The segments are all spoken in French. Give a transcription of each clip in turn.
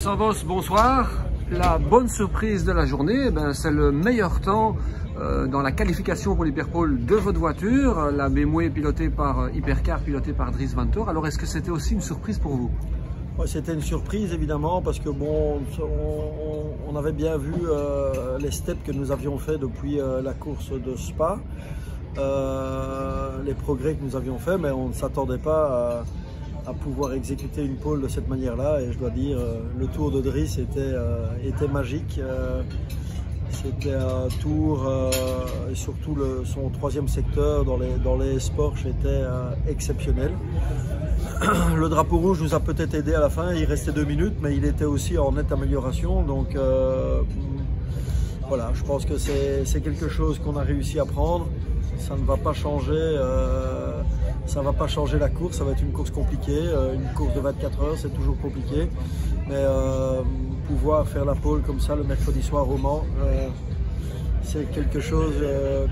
Savos, bonsoir. La bonne surprise de la journée, c'est le meilleur temps dans la qualification pour l'Hyperpole de votre voiture, la BMW pilotée par Hypercar, pilotée par Dries Vanthoor. Alors est-ce que c'était aussi une surprise pour vous? C'était une surprise évidemment parce que bon, on avait bien vu les steps que nous avions fait depuis la course de Spa, les progrès que nous avions fait, mais on ne s'attendait pas à pouvoir exécuter une pole de cette manière-là. Et je dois dire, le tour de Dries était magique. C'était un tour, et surtout son troisième secteur dans les sports était exceptionnel. Le drapeau rouge nous a peut-être aidé à la fin, il restait 2 minutes, mais il était aussi en nette amélioration. Donc voilà, je pense que c'est quelque chose qu'on a réussi à prendre. Ça ne va pas changer, ça va pas changer la course, ça va être une course compliquée. Une course de 24 heures, c'est toujours compliqué. Mais pouvoir faire la pole comme ça le mercredi soir au Mans, c'est quelque chose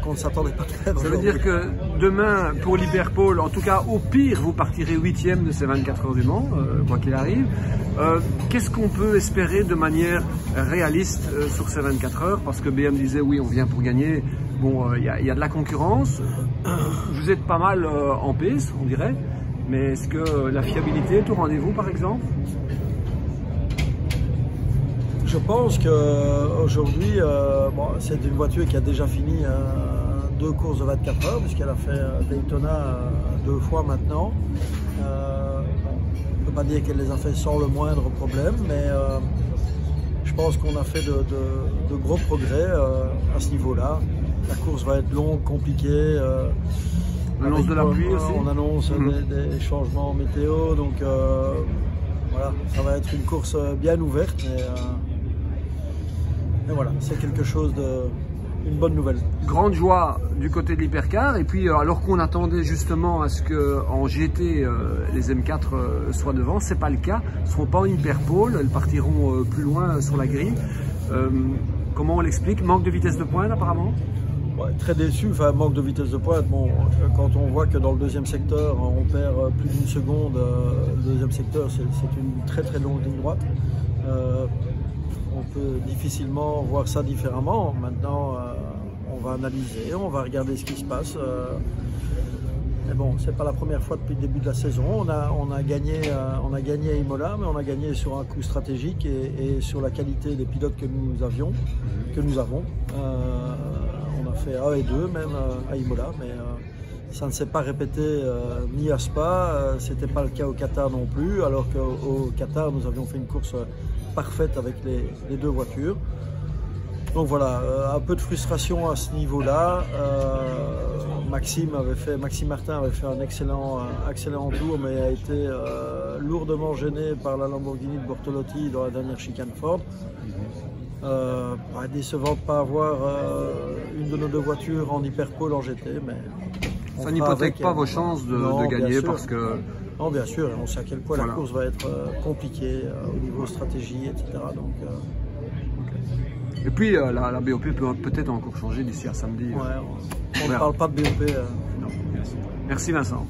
qu'on ne s'attendait pas très. Ça veut dire que demain, pour l'Hyperpole, en tout cas au pire, vous partirez 8e de ces 24 heures du Mans, quoi qu'il arrive. Qu'est-ce qu'on peut espérer de manière réaliste sur ces 24 heures? Parce que BM disait oui, on vient pour gagner. Bon, il y a de la concurrence. Vous êtes pas mal en pace, on dirait. Mais est-ce que la fiabilité est au rendez-vous, par exemple? Je pense qu'aujourd'hui, c'est une voiture qui a déjà fini 2 courses de 24 heures, puisqu'elle a fait Daytona 2 fois maintenant. On ne peut pas dire qu'elle les a fait sans le moindre problème, mais je pense qu'on a fait de gros progrès à ce niveau-là. La course va être longue, compliquée. On annonce de la pluie aussi. On annonce des changements météo, donc voilà, ça va être une course bien ouverte. Mais voilà, c'est quelque chose une bonne nouvelle. Grande joie du côté de l'Hypercar. Et puis alors qu'on attendait justement à ce qu'en GT les M4 soient devant, c'est pas le cas. Elles ne seront pas en Hyperpole, elles partiront plus loin sur la grille. Comment on l'explique? Manque de vitesse de pointe apparemment? Ouais, très déçu, enfin manque de vitesse de pointe. Bon, quand on voit que dans le deuxième secteur on perd plus d'1 seconde, le deuxième secteur c'est une très très longue ligne droite. On peut difficilement voir ça différemment. Maintenant, on va analyser, on va regarder ce qui se passe. Mais bon, c'est pas la première fois depuis le début de la saison. On a gagné à Imola, mais on a gagné sur un coup stratégique et sur la qualité des pilotes que nous avons. On a fait 1 et 2 même à Imola, mais ça ne s'est pas répété ni à Spa, c'était pas le cas au Qatar non plus, alors qu'au Qatar nous avions fait une course parfaite avec les 2 voitures. Donc voilà, un peu de frustration à ce niveau-là. Maxime Martin avait fait un excellent tour, mais a été lourdement gêné par la Lamborghini de Bortolotti dans la dernière chicane Ford. Décevant de ne pas avoir une de nos 2 voitures en Hyperpole en GT, mais ça n'hypothèque pas vos chances de gagner parce que... Non, bien sûr, on sait à quel point la course va être compliquée au niveau stratégie, etc. Donc, Et puis la BOP peut peut-être encore changer d'ici à samedi. Ouais, on ne parle pas de BOP. Non, merci Vincent.